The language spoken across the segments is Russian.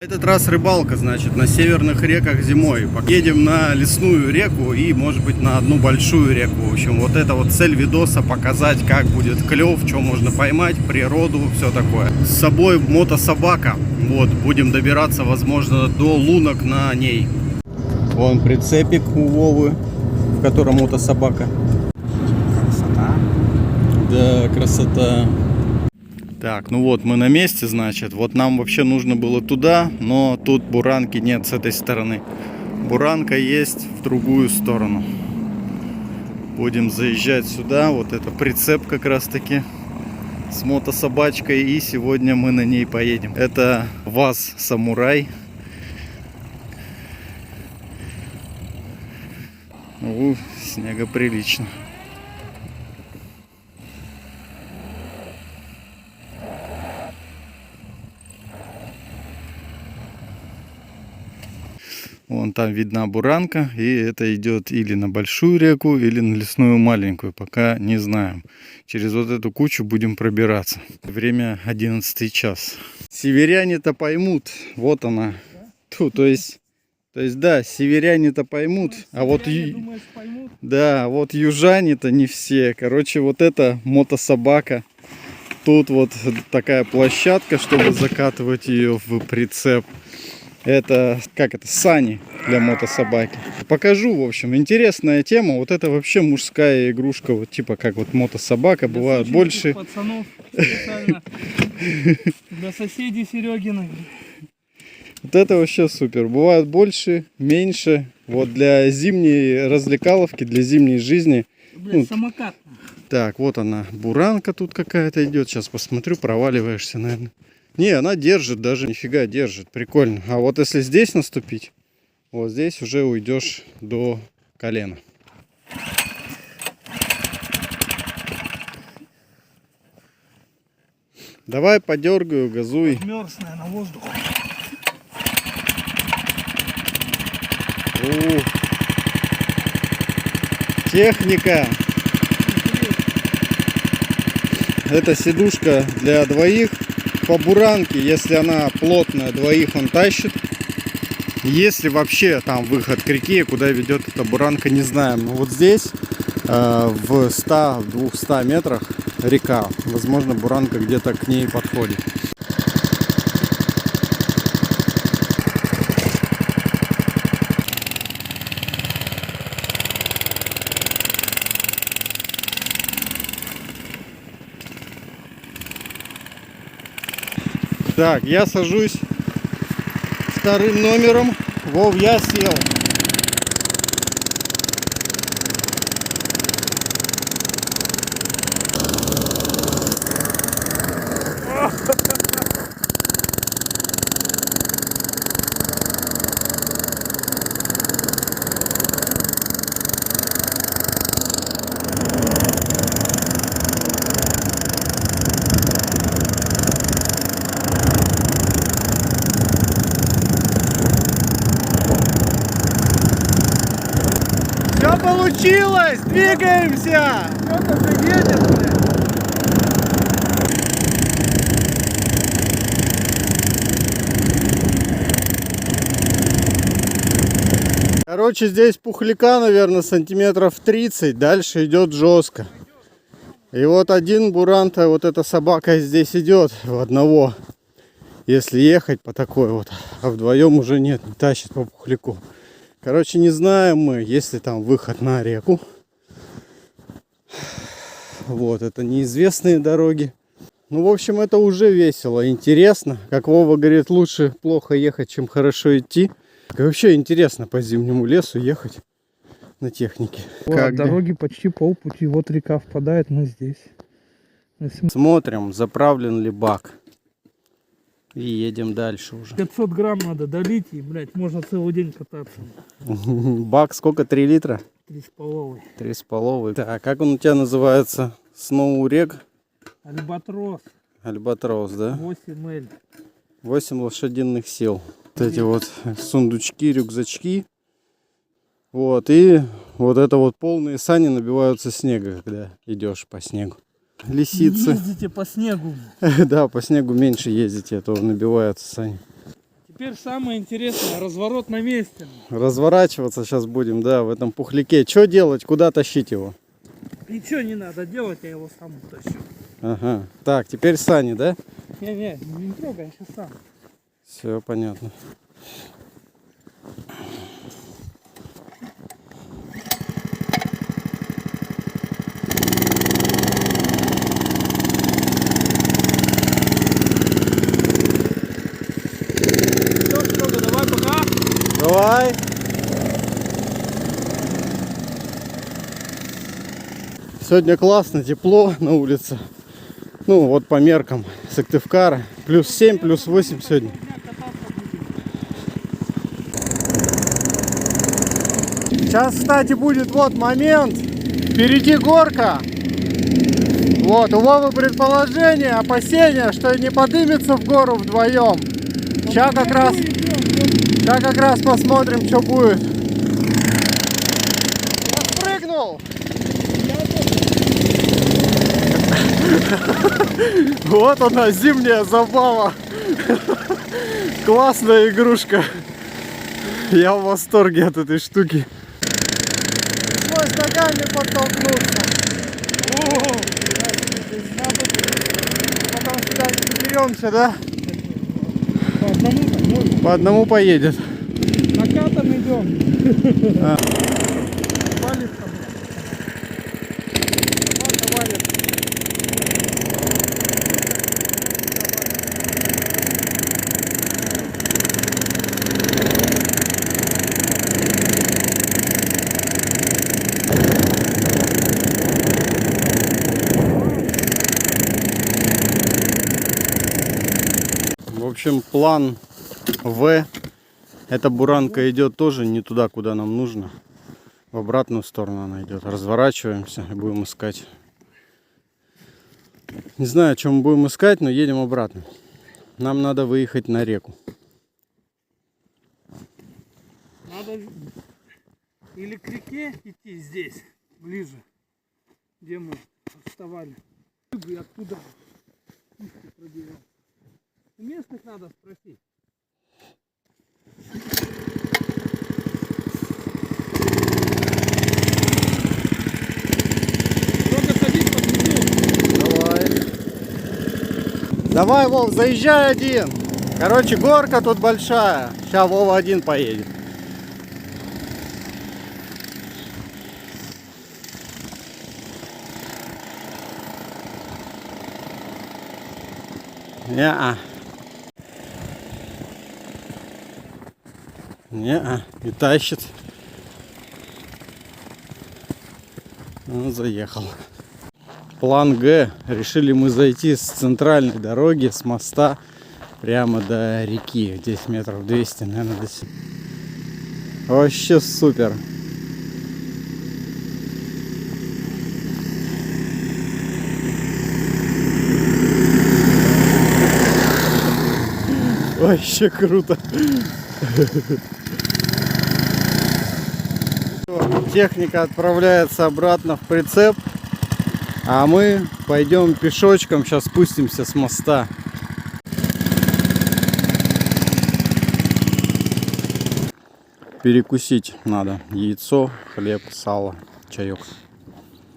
Этот раз рыбалка, значит, на северных реках зимой. Едем на лесную реку и, может быть, на одну большую реку. В общем, вот это вот цель видоса — показать, как будет клев, что можно поймать, природу, все такое. С собой мотособака. Вот, будем добираться, возможно, до лунок на ней. Вон прицепик у Вовы, в котором мотособака. Красота. Да, красота. Так, ну вот мы на месте, значит. Вот нам вообще нужно было туда, но тут буранки нет с этой стороны. Буранка есть в другую сторону. Будем заезжать сюда. Вот это прицеп как раз таки с мотособачкой. И сегодня мы на ней поедем. Это ВАЗ Самурай. Снега прилично. Вон там видна буранка, и это идет или на большую реку, или на лесную маленькую, пока не знаем. Через вот эту кучу будем пробираться. Время 11 час. Северяне-то поймут, вот она. То есть да, северяне-то поймут, а вот думаешь, поймут? да, вот южане-то не все. Короче, вот это мотособака. Тут вот такая площадка, чтобы закатывать ее в прицеп. Это, как это, сани для мотособаки. Покажу, в общем, интересная тема. Вот это вообще мужская игрушка, вот типа как вот мотособака, бывают больше. Пацанов специально для соседей Серегиных. Вот это вообще супер. Бывают больше, меньше. Вот для зимней развлекаловки, для зимней жизни. Блядь, самокат. Так, вот она, буранка тут какая-то идет. Сейчас посмотрю, проваливаешься, наверное. Не, она держит, даже нифига держит, прикольно. А вот если здесь наступить, вот здесь уже уйдешь до колена. Давай подергаю, газуй. Мерз, наверное, воздух. Техника. Это сидушка для двоих. По буранке, если она плотная, двоих он тащит. Если вообще там выход к реке, куда ведет эта буранка, не знаем. Но вот здесь в 100-200 метрах река. Возможно, буранка где-то к ней подходит. Так, я сажусь вторым номером. Вов, я сел. Все получилось! Двигаемся! Кто-то же едет, блядь. Короче, здесь пухляка, наверное, сантиметров 30. Дальше идет жестко. И вот один буранта, вот эта собака здесь идет в одного. Если ехать по такой вот. А вдвоем уже нет, не тащит по пухляку. Короче, не знаем мы, есть ли там выход на реку. Вот, это неизвестные дороги. Ну, в общем, это уже весело, интересно. Как Вова говорит, лучше плохо ехать, чем хорошо идти. И вообще интересно по зимнему лесу ехать на технике. От дороги почти полпути. Вот река впадает, мы здесь. Смотрим, заправлен ли бак. И едем дальше уже. 500 грамм надо долить, и, блядь, можно целый день кататься. Бак сколько? 3 литра? 3,5. 3,5. Так, как он у тебя называется? Сноурек? Альбатрос. Альбатрос, да? 8L. 8 лошадиных сил. Вот эти вот сундучки, рюкзачки. Вот, и вот это вот полные сани набиваются снега, когда идешь по снегу. Лисицы. Ездите по снегу. Да, по снегу меньше ездите, а то набиваются сани. Теперь самое интересное, разворот на месте. Разворачиваться сейчас будем, да, в этом пухляке. Что делать? Куда тащить его? Ничего не надо делать, я его сам утащу. Ага. Так, теперь сани, да? Не трогай, я сейчас сам. Все понятно. Все, Серега, давай пока. Давай. Сегодня классно, тепло на улице. Ну вот по меркам Сыктывкара. Плюс 7, плюс 8 сегодня. Сейчас, кстати, будет вот момент. Впереди горка. Вот, у Вовы предположение, опасение, что не поднимется в гору вдвоем. Сейчас как раз посмотрим, что будет. Я спрыгнул. Вот она, зимняя забава. Классная игрушка. Я в восторге от этой штуки. Пришлось ногами подтолкнуться. Потом сюда не доберемся, да? По одному так можно. По одному поедет. Накатом идем. А. Валит там. Собака валит. В общем, план В. Эта буранка идет тоже не туда, куда нам нужно. В обратную сторону она идет. Разворачиваемся и будем искать. Не знаю, чем мы будем искать, но едем обратно. Нам надо выехать на реку. Надо или к реке идти здесь, ближе, где мы вставали. И оттуда кишки пробивал. У местных надо спросить. Только садись под внизу. Давай. Давай, Вов, заезжай один. Короче, горка тут большая. Сейчас Вова один поедет. Не-а. Не-а. И тащит. Ну, заехал. План Г. Решили мы зайти с центральной дороги, с моста, прямо до реки. Здесь метров 200, наверное, до сюда. Вообще супер. Вообще круто. Техника отправляется обратно в прицеп, а мы пойдем пешочком, сейчас спустимся с моста. Перекусить надо. Яйцо, хлеб, сало, чаек.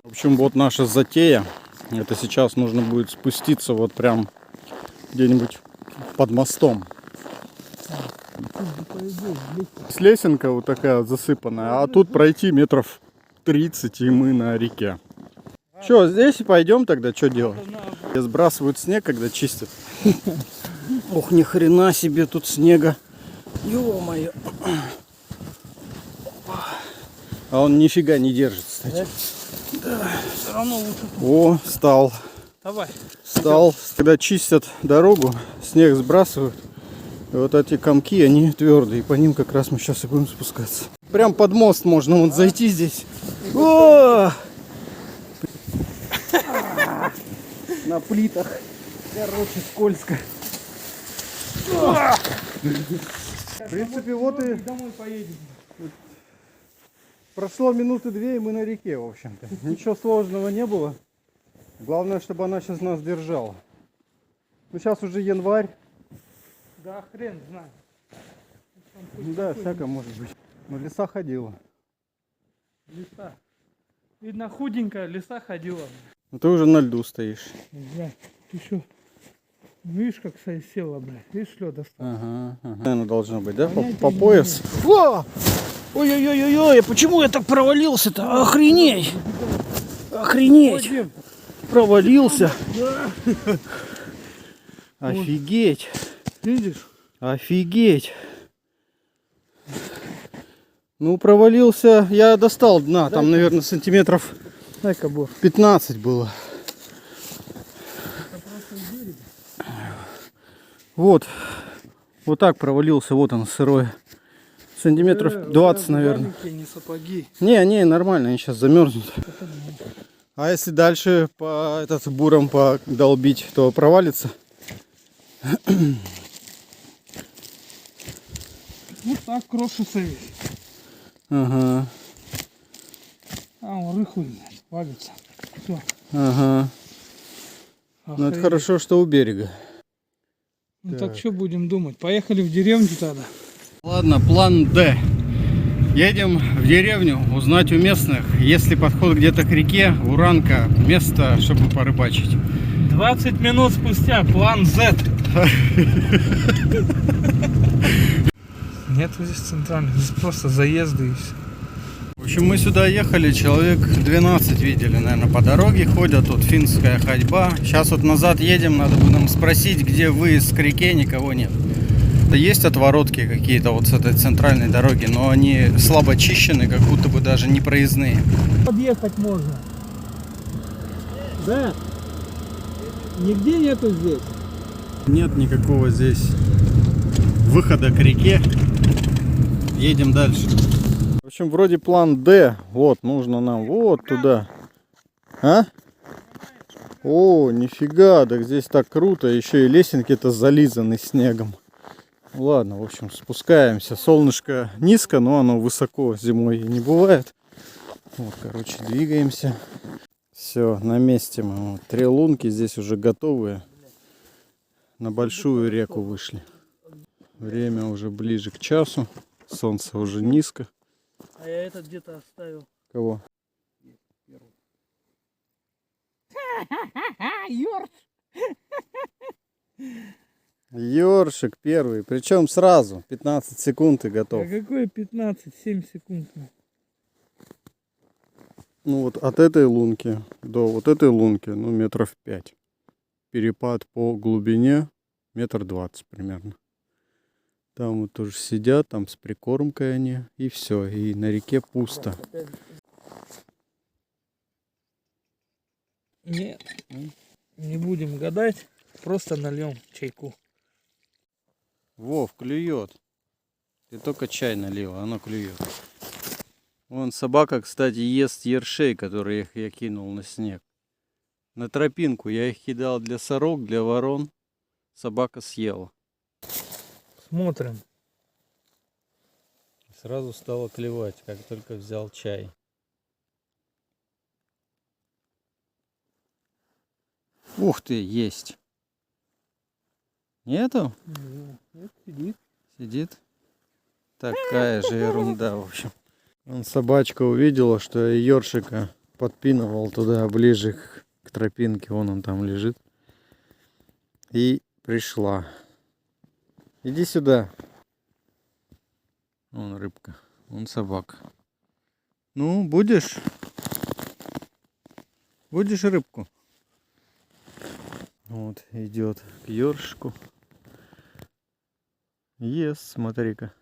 В общем, вот наша затея. Это сейчас нужно будет спуститься вот прям где-нибудь под мостом. Лесенка вот такая вот засыпанная, а тут пройти метров 30 и мы на реке. Че, здесь и пойдем тогда, что делать? Сбрасывают снег, когда чистят. Ох, ни хрена себе тут снега. Ё-моё. А он нифига не держит, кстати. Да, все равно лучше. О, стал. Давай. Стал. Когда чистят дорогу, снег сбрасывают. И вот эти комки, они твердые. И по ним как раз мы сейчас и будем спускаться. Прям под мост можно вот зайти здесь. О! На плитах. Короче, скользко. В принципе, вот и Домой поедем. прошло минуты 2, и мы на реке, в общем-то. Ничего сложного не было. Главное, чтобы она сейчас нас держала. Ну, сейчас уже январь. Да хрен знает. Да, всякое может быть. Но лиса ходила. Лиса. Видно, худенькая лиса ходила. Ну ты уже на льду стоишь. Бля, ты что? Видишь, как села, блядь. Видишь, лёда стал. Ага. Наверное, должно быть, да? Понятия По не пояс. О! Ой-ой-ой-ой, почему я так провалился-то? Охренеть! Охренеть! Ходим. Провалился. Офигеть. Видишь? Офигеть. Ну, провалился. Я достал дна. Там, наверное, сантиметров Дай-ка бор. 15 было. Вот. Вот так провалился. Вот он, сырой. Сантиметров 20, наверное. Не сапоги. Не, нормально. Они сейчас замерзнут. А если дальше по этот буром подолбить, то провалится? Вот так крошится весь. Ага. А, он рыхлый, блядь, валится. Все. Ага. Ну это хорошо, что у берега. Ну так что будем думать? Поехали в деревню тогда. Ладно, план Д. Едем в деревню узнать у местных, есть ли подход где-то к реке, Уранка, место, чтобы порыбачить. 20 минут спустя план Z. Нет здесь центральных, здесь просто заезды и все. В общем, мы сюда ехали, человек 12 видели, наверное, по дороге ходят, тут финская ходьба. Сейчас вот назад едем, надо бы нам спросить, где выезд к реке, никого нет. Есть отворотки какие-то вот с этой центральной дороги, но они слабо чищены, как будто бы даже не проездные. Подъехать можно. Да. Нигде нету здесь. Нет никакого здесь выхода к реке. Едем дальше. В общем, вроде план Д. Вот, нужно нам вот туда. А? О, нифига, так здесь так круто. Еще и лесенки-то зализаны снегом. Ладно, в общем, спускаемся. Солнышко низко, но оно высоко зимой не бывает. Вот, короче, двигаемся. Все, на месте мы. Вот, 3 лунки здесь уже готовые. На большую реку вышли. Время уже ближе к часу. Солнце уже низко. А я этот где-то оставил. Кого? Ёрш! Ёршик первый. Причем сразу. 15 секунд и готов. А какое 15? 7 секунд. Ну вот от этой лунки до вот этой лунки, ну, метров 5. Перепад по глубине 1,20 м примерно. Там вот тоже сидят, там с прикормкой они. И все. И на реке пусто. Нет, не будем гадать. Просто нальем чайку. Вов, клюет. Ты только чай налил, оно клюет. Вон собака, кстати, ест ершей, которые я кинул на снег. На тропинку я их кидал для сорок, для ворон. Собака съела. Смотрим. Сразу стало клевать, как только взял чай. Ух ты, есть. Нету? Нет, сидит. Сидит. Такая же ерунда, в общем. Вон собачка увидела, что я ёршика подпинывал туда ближе к тропинке. Вон он там лежит. И пришла. Иди сюда. Вон рыбка. Вон собака. Ну, будешь? Будешь рыбку? Вот, идет к ёршику. Ест, смотри-ка.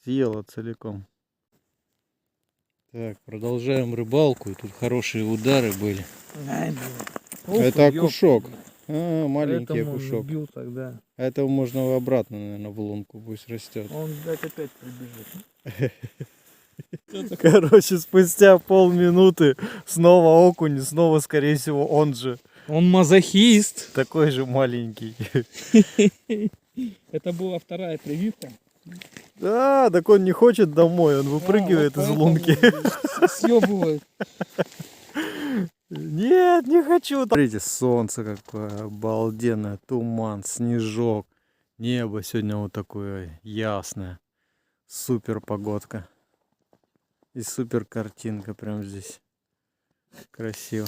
Съела целиком. Так, продолжаем рыбалку. И тут хорошие удары были. Ай, блин. Это Ох, окушок. ёпта, Маленький поэтому он окушок. убил тогда. А этого можно обратно, наверное, в лунку, пусть растет. Он, блядь, опять прибежит. Короче, спустя полминуты снова окунь, снова, скорее всего, он же. Он мазохист. Такой же маленький. Это была вторая прививка. Да, так он не хочет домой, он выпрыгивает из лунки. Съебывает. Нет, не хочу. Смотрите, солнце какое обалденное, туман, снежок. Небо сегодня вот такое ясное. Супер погодка. И супер картинка прям здесь. Красиво.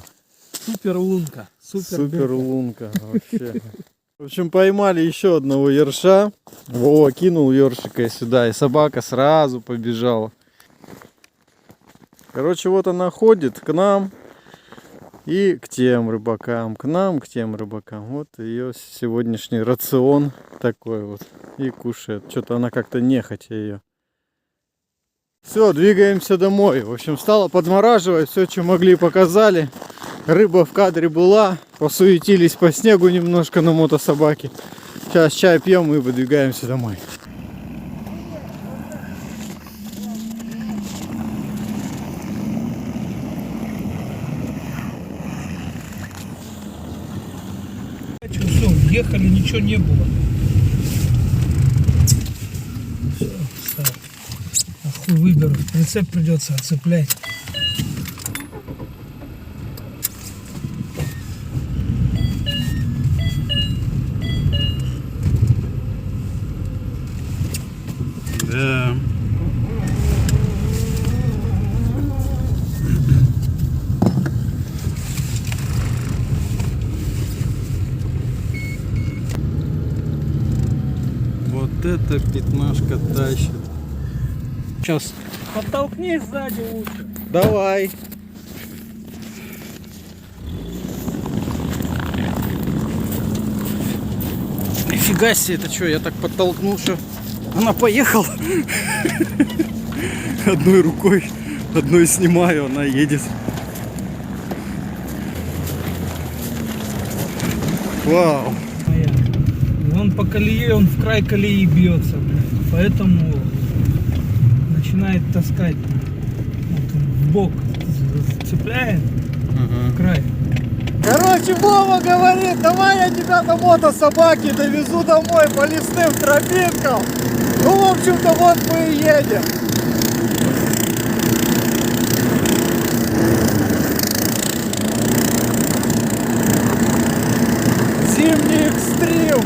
Супер лунка. Супер лунка вообще. В общем, поймали еще одного ерша. Вова кинул ершика сюда, и собака сразу побежала. Короче, вот она ходит к нам и к тем рыбакам. К нам, к тем рыбакам. Вот ее сегодняшний рацион такой вот. И кушает. Что-то она как-то нехотя ее. Все, двигаемся домой. В общем, стало подмораживать. Все, что могли, показали. Рыба в кадре была. Посуетились по снегу немножко на мотособаке. Сейчас чай пьем и выдвигаемся домой. Все, ехали, ничего не было. Все, встал. А хуй выберу. Прицеп придется отцеплять. Да. Вот это пятнашка тащит. Сейчас. Подтолкни сзади лучше. Давай. Нифига себе, это что, я так подтолкнул, что она поехала. Одной рукой, одной снимаю, она едет. Вау. Он по колее, он в край колеи бьется, блядь. Поэтому начинает таскать. Вот он в бок цепляет в край. Короче, Вова говорит, давай я тебя на мотособаке довезу домой по лесным тропинкам. Ну, в общем-то, вот мы и едем. Зимний экстрим.